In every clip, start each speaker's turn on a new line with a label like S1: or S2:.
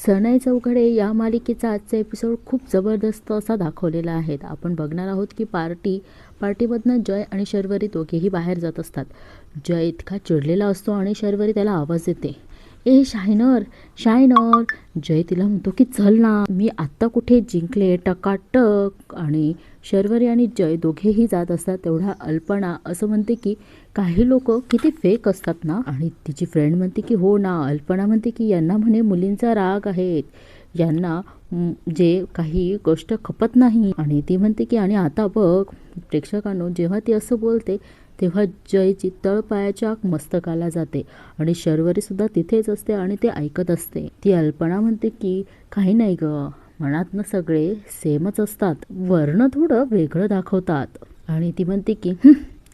S1: सनई चौघडे या मालिकेचा आजचा एपिसोड खूप जबरदस्त असा दाखवलेला आहे. आपण बघणार आहोत की पार्टीमधनं जय आणि शर्वरी दोघेही बाहेर जात असतात. जय इतका चिडलेला असतो आणि शर्वरी त्याला आवाज देते, ए शायनर शायनर. जय तिला म्हणतो की चल ना, मी आत्ता कुठे जिंकले टकाटक. आणि शर्वरी आणि जय दोघेही जात असतात. तेवढा अल्पना असं म्हणते की काही लोक किती फेक असतात ना. आणि तिची फ्रेंड म्हणते की हो ना. अल्पना म्हणते की यांना म्हणे मुलींचा राग आहे, यांना जे काही गोष्ट खपत नाही. आणि ती म्हणते की आणि आता बघ प्रेक्षकांनो, जेव्हा ती असं बोलते तेव्हा जयची तळपायाच्या मस्तकाला जाते आणि शर्वरी सुद्धा तिथेच असते आणि ते ऐकत असते. ती अल्पना म्हणते की काही नाही ग, मनातनं सगळे सेमच असतात, वर्ण थोडं वेगळं दाखवतात. आणि ती म्हणते की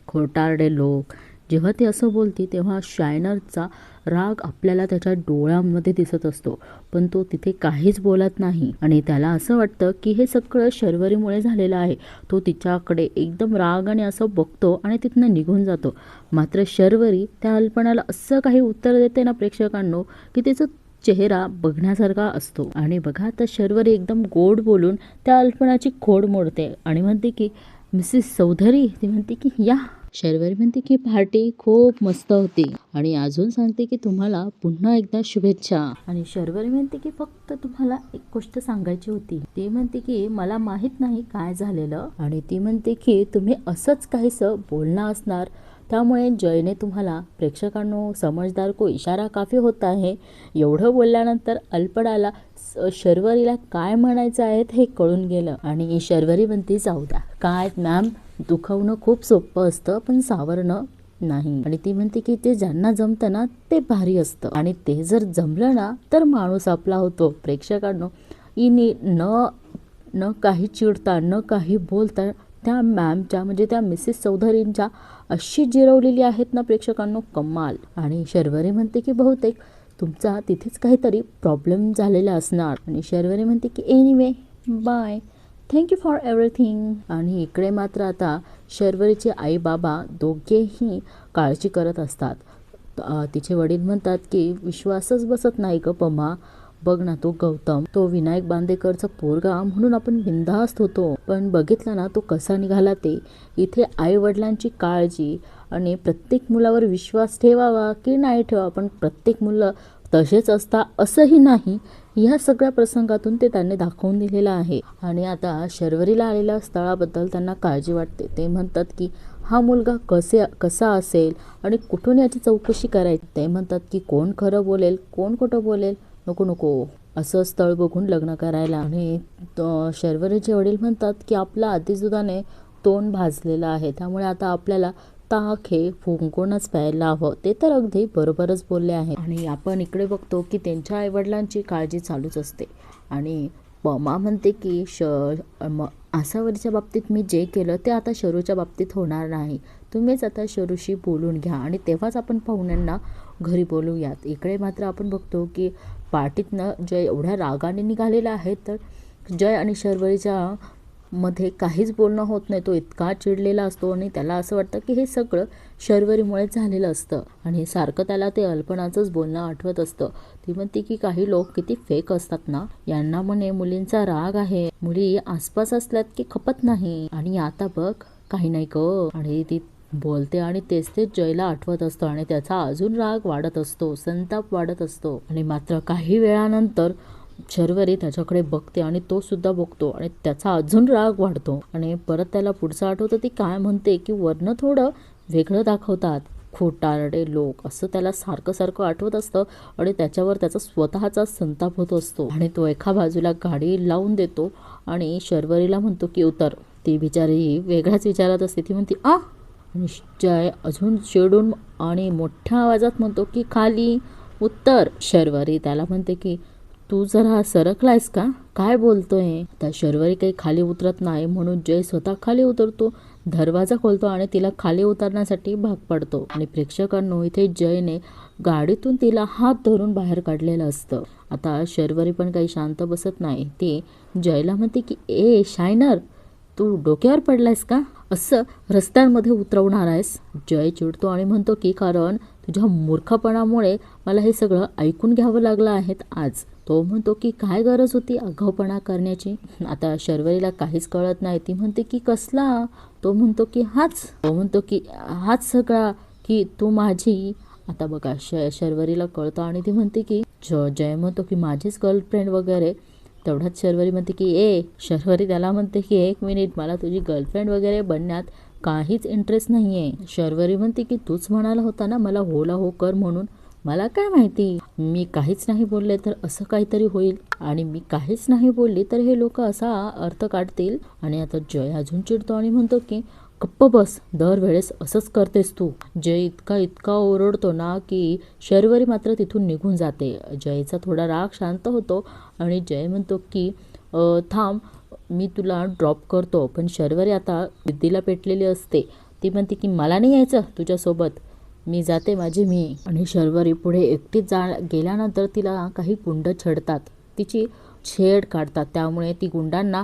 S1: खोटारडे लोक. जेव्हा ती असं बोलते तेव्हा शायनरचा राग आपल्याला त्याच्या डोळ्यांमध्ये दिसत असतो, पण तो तिथे काहीच बोलत नाही. आणि त्याला असं वाटतं की हे सगळं शर्वरीमुळे झालेलं आहे. तो तिच्याकडे एकदम रागाने असं बघतो आणि तिथनं निघून जातो. मात्र शर्वरी त्या अल्पनाला असं काही उत्तर देते ना प्रेक्षकांनो, की तिचं चेहरा बघण्यासारखा असतो. आणि बघा आता शर्वरी एकदम गोड बोलून त्या अल्पनाची खोड मोडते आणि म्हणते की मिसेस चौधरी. ती म्हणते की या. शर्वरी म्हणते की पार्टी खूप मस्त होती आणि अजून सांगते की तुम्हाला पुन्हा एकदा शुभेच्छा. आणि शर्वरी म्हणते की फक्त तुम्हाला एक गोष्ट सांगायची होती. ती म्हणते की मला माहित नाही काय झालेलं. आणि ती म्हणते की तुम्ही असंच काहीसं बोलणं असणार, त्यामुळे जयने तुम्हाला प्रेक्षकांनो समजदार को इशारा काफी होता आहे. एवढं बोलल्यानंतर अल्पनाला शर्वरीला काय म्हणायचं आहे हे कळून गेलं. आणि शर्वरी म्हणते जाऊ द्या, काय मॅम, दुखवणं खूप सोपं असतं पण सावरणं नाही. आणि ती म्हणते की ते ज्यांना जमतं ना ते भारी असतं आणि ते जर जमलं ना तर माणूस आपला होतो. प्रेक्षकांनो, इनी न काही चिडता न काही बोलता त्या मॅमच्या म्हणजे त्या मिसेस चौधरींच्या अशी जिरवलेली आहेत ना प्रेक्षकांनो, कमाल. आणि शर्वरी म्हणते की बहुतेक तुमचा तिथेच काहीतरी प्रॉब्लेम झालेला असणार. आणि शर्वरी म्हणते की anyway bye, thank you for everything. आणि इकडे मात्र आता शर्वरीचे आई बाबा दोघेही काळजी करत असतात. तिचे वडील म्हणतात की विश्वासच बसत नाही ग पमा, बघ ना तो गौतम, तो विनायक बांदेकरचा पोरगा म्हणून आपण बिनधास्त होतो, पण बघितलं ना तो कसा निघाला ते. इथे आई वडिलांची काळजी आणि प्रत्येक मुलावर विश्वास ठेवावा की नाही ठेवा, पण प्रत्येक मुलं तसेच असता असंही नाही. ह्या सगळ्या प्रसंगातून ते त्यांनी दाखवून दिलेलं आहे. आणि आता शर्वरीला आलेल्या स्थळाबद्दल त्यांना काळजी वाटते. ते म्हणतात की हा मुलगा कसा असेल आणि कुठून याची चौकशी करायची. ते म्हणतात की कोण खरं बोलेल कोण खोटं बोलेल, नको असं स्थळ बघून लग्न करायला. आणि शर्वरीचे वडील म्हणतात की आपलं आधीसुद्धाने तोंड भाजलेलं आहे, त्यामुळे आता आपल्याला ताक हे फुंकूनच प्यायला हवं. ते तर अगदी बरोबरच बोलले आहे. आणि आपण इकडे बघतो की त्यांच्या आईवडिलांची काळजी चालूच असते. आणि पमा म्हणते की आसावरीच्या बाबतीत मी जे केलं ते आता शरूच्या बाबतीत होणार नाही, तुम्हीच आता शरूशी बोलून घ्या आणि तेव्हाच आपण पाहुण्यांना घरी बोलूयात. इकडे मात्र आपण बघतो की पार्टीतनं जय एवढ्या रागाने निघालेला आहे, तर जय आणि शर्वरीच्या मध्ये काहीच बोलणं होत नाही. तो इतका चिडलेला असतो आणि त्याला असं वाटतं की हे सगळं शर्वरीमुळेच झालेलं असतं. आणि सारखं त्याला ते अल्पनाचंच बोलणं आठवत असतं. ती म्हणते की काही लोक किती फेक असतात ना, यांना म्हणे मुलींचा राग आहे, मुली आसपास असल्यात की खपत नाही. आणि आता बघ काही नाही ग. आणि ती बोलते आणि तेच जयला आठवत असतं आणि त्याचा अजून राग वाढत असतो, संताप वाढत असतो. आणि मात्र काही वेळानंतर शर्वरी त्याच्याकडे बघते आणि तो सुद्धा बघतो आणि त्याचा अजून राग वाढतो. आणि परत त्याला पुढचं आठवतं, ती काय म्हणते की वरनं थोडं वेगळं दाखवतात, खोटारडे लोक, असं त्याला सारखं आठवत असतं. आणि त्याच्यावर त्याचा स्वतःचा संताप होत असतो. आणि तो एका बाजूला गाडी लावून देतो आणि शर्वरीला म्हणतो की उतर. ती बिचारी वेगळ्याच विचारात असते. ती म्हणते आ. आणि जय अजून चिडून आणि मोठ्या आवाजात म्हणतो की खाली उत्तर. शर्वरी त्याला म्हणते की तू जरा सरकलायस का, काय बोलतोय. आता शर्वरी काही खाली उतरत नाही म्हणून जय स्वतः खाली उतरतो, दरवाजा खोलतो आणि तिला खाली उतरण्यासाठी भाग पडतो. आणि प्रेक्षकांनो, इथे जयने गाडीतून तिला हात धरून बाहेर काढलेलं असतं. आता शर्वरी पण काही शांत बसत नाही. ती जयला म्हणते की ए शायनर, तू डोक्यावर पडलायस का, असं रस्त्यांमध्ये उतरवणार आहेस. जय चिडतो आणि म्हणतो की कारण तुझ्या मूर्खपणामुळे मला हे सगळं ऐकून घ्यावं लागलं आहे आज. तो म्हणतो की काय गरज होती आगाऊपणा करण्याची. आता शर्वरीला काहीच कळत नाही. ती म्हणते की कसला. तो म्हणतो की हाच सगळा की तू माझी. आता बघा शर्वरीला कळतं आणि ती म्हणते की जय म्हणतो की माझीच गर्लफ्रेंड वगैरे. तेवढ्यात शर्वरी म्हणते की शर्वरी त्याला म्हणते की 1 मिनिट, मला तुझी गर्लफ्रेंड वगैरे बनण्यात काहीच इंटरेस्ट नाही आहे. शर्वरी म्हणते की तूच म्हणाला होता ना मला होला हो कर म्हणून. मला काय माहिती, मी काहीच नाही बोलले तर असं काहीतरी होईल आणि मी काहीच नाही बोलली तर हे लोक असा अर्थ काढतील. आणि आता जय अजून चिडतो आणि म्हणतो की गप्प बस, दरवेळेस असंच करतेस तू. जय इतका ओरडतो ना की शर्वरी मात्र तिथून निघून जाते. जयचा थोडा राग शांत होतो आणि जय म्हणतो की थांब, मी तुला ड्रॉप करतो. पण शर्वरी आता जिद्दीला पेटलेली असते. ती म्हणते की मला नाही यायचं तुझ्यासोबत, मी जाते माझी मी. आणि शर्वरी पुढे एकटीच गेल्यानंतर तिला काही गुंड छेडतात, तिची छेड काढतात. त्यामुळे ती गुंडांना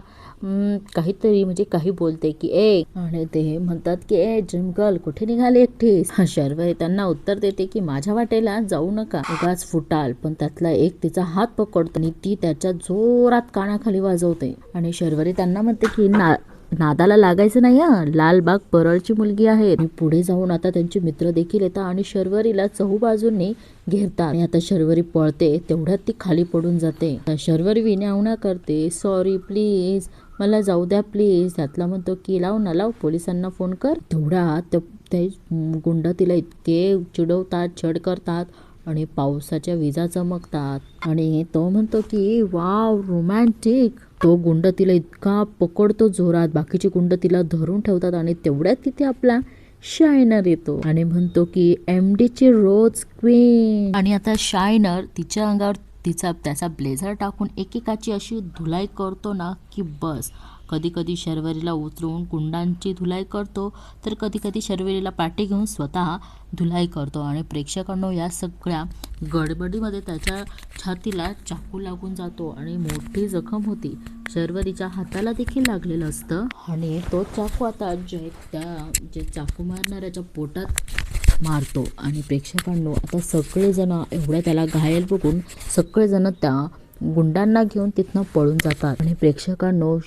S1: काहीतरी म्हणजे काही बोलते की आणि ते म्हणतात की जिम गर्ल कुठे निघाली एकटीच. शर्वरी त्यांना उत्तर देते की माझ्या वाटेला जाऊ नका, उगाच फुटाल. पण त्यातला एक तिचा हात पकडतो आणि ती त्याच्या जोरात कानाखाली वाजवते. आणि शर्वरी त्यांना म्हणते की नादाला लागायचं नाही लालबाग परळची मुलगी आहे. आणि पुढे जाऊन आता त्यांचे मित्र देखील येतात आणि शर्वरीला चहूबाजूंनी घेरतात. आणि आता शर्वरी पळते, तेवढ्यात ती खाली पडून जाते. शर्वरी विनवण्या करते, सॉरी प्लीज मला जाऊ द्या प्लीज. त्यातला म्हणतो की लाव पोलिसांना फोन कर. तेवढ्यात ते गुंड तिला इतके चिडवतात, छळ करतात आणि पावसाच्या विजा चमकतात. आणि तो म्हणतो की वाव रोमॅन्टिक. तो गुंड तिला इतका पकडतो जोरात, बाकीचे गुंड तिला धरून ठेवतात. आणि तेवढ्यात तिथे आपला शायनर येतो आणि म्हणतो की MD ची रोज क्वीन. आणि आता शायनर तिच्या अंगावर त्याचा ब्लेझर टाकून एकेकाची अशी धुलाई करतो ना की बस. कधी कधी शर्वरीला उतरून गुंडांची धुलाई करतो, तर कधी कधी शर्वरीला पाठी घेऊन स्वतः धुलाई करतो. आणि प्रेक्षकांनो या सगळ्या गडबडीमध्ये त्याच्या छातीला चाकू लागून जातो आणि मोठी जखम होती. शर्वरीच्या हाताला देखील लागलेलं असतं आणि तो चाकू आता जे चाकू मारणाऱ्याच्या पोटात मारतो. आणि प्रेक्षकांनो आता सगळेजण एवढ्या त्याला घायल बघून सगळेजण त्या गुंडांना घेऊन तिथनं पळून जातात. आणि प्रेक्षकांनो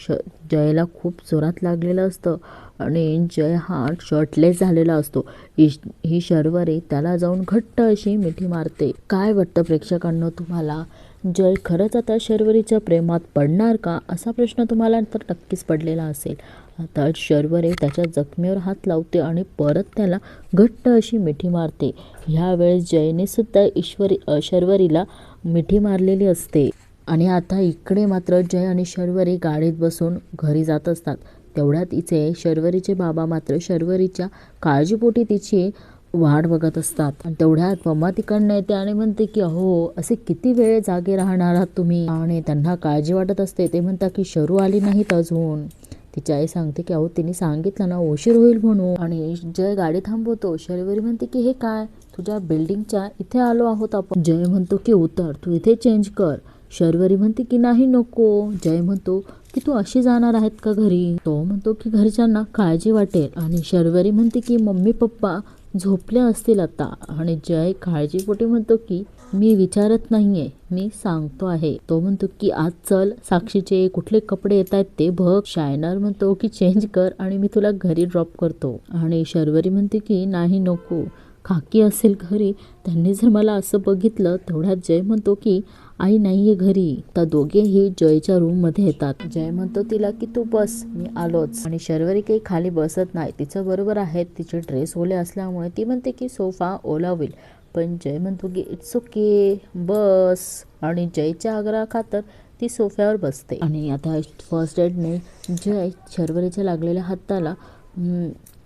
S1: जयला खूप जोरात लागलेलं असतं आणि जय हा शर्टलेस झालेला असतो. ही शर्वरी त्याला जाऊन घट्ट अशी मिठी मारते. काय वाटतं प्रेक्षकांनो तुम्हाला, जय खरंच आता शर्वरीच्या प्रेमात पडणार का, असा प्रश्न तुम्हाला तर नक्कीच पडलेला असेल. आता शर्वरी त्याच्या जखमेवर हात लावते आणि परत त्याला घट्ट अशी मिठी मारते. ह्यावेळेस जयने सुद्धा शर्वरीला मिठी मारलेली असते. आणि आता इकडे मात्र जय आणि शर्वरी गाडीत बसून घरी जात असतात. तेवढ्यात इथे शर्वरीचे बाबा मात्र शर्वरीच्या काळजीपोटी तिची वाट बघत असतात. आणि तेवढ्यात मम्मा तिकडनं येते आणि म्हणते की अहो असे किती वेळ जागे राहणार आहात तुम्ही. आणि त्यांना काळजी वाटत असते. ते म्हणतात की शरू आली नाहीत अजून. तिची आई सांगते की अहो तिने सांगितलं ना उशीर होईल म्हणून. आणि जय गाडी थांबवतो. शर्वरी म्हणते की हे काय, तुझ्या बिल्डिंगच्या इथे आलो आहोत आपण. जय म्हणतो की उतर, तू इथे चेंज कर. शर्वरी म्हणते की नाही नको. जय म्हणतो की तू अशी जाणार आहेत का घरी. तो म्हणतो की घरच्यांना काळजी वाटेल. आणि शर्वरी म्हणते की मम्मी पप्पा झोपले असतील आता. आणि जय काळजीपोटी म्हणतो की मी विचारत नाहीये, मी सांगतो आहे. तो म्हणतो की आज चल, साक्षीचे कुठले कपडे येत आहेत ते बघ. शायनर म्हणतो की चेंज कर आणि मी तुला घरी ड्रॉप करतो. आणि शर्वरी म्हणते की नाही नको, खाकी असेल घरी, त्यांनी जर मला असं बघितलं. तेवढ्यात जय म्हणतो की आई नाहीये घरी. तर दोघेही जयच्या रूम मध्ये येतात. जय म्हणतो तिला की तू बस, मी आलोच. आणि शर्वरी काही खाली बसत नाही. तिचं बरोबर आहे, तिचे ड्रेस ओले असल्यामुळे ती म्हणते की सोफा ओला होईल. पण जय म्हणतो की इट्स ओके बस. आणि जयच्या आग्रहा खातर ती सोफ्यावर बसते. आणि आता फर्स्ट एडने जय शर्वरीच्या लागलेल्या हाताला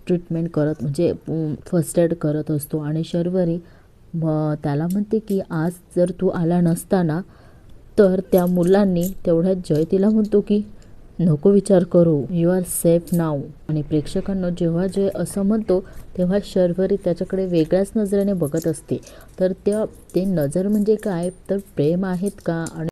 S1: ट्रीटमेंट करत म्हणजे फर्स्ट एड करत असतो. आणि शर्वरी त्याला म्हणते की आज जर तू आला नसताना तर त्या मुलांनी. तेवढ्यात जय तिला म्हणतो की नको विचार करू, यू आर सेफ नाव. आणि प्रेक्षकांना जेव्हा जय असं म्हणतो तेव्हा शर्वरी त्याच्याकडे वेगळ्याच नजरेने बघत असते. तर ते नजर म्हणजे काय, तर प्रेम आहेत का आणि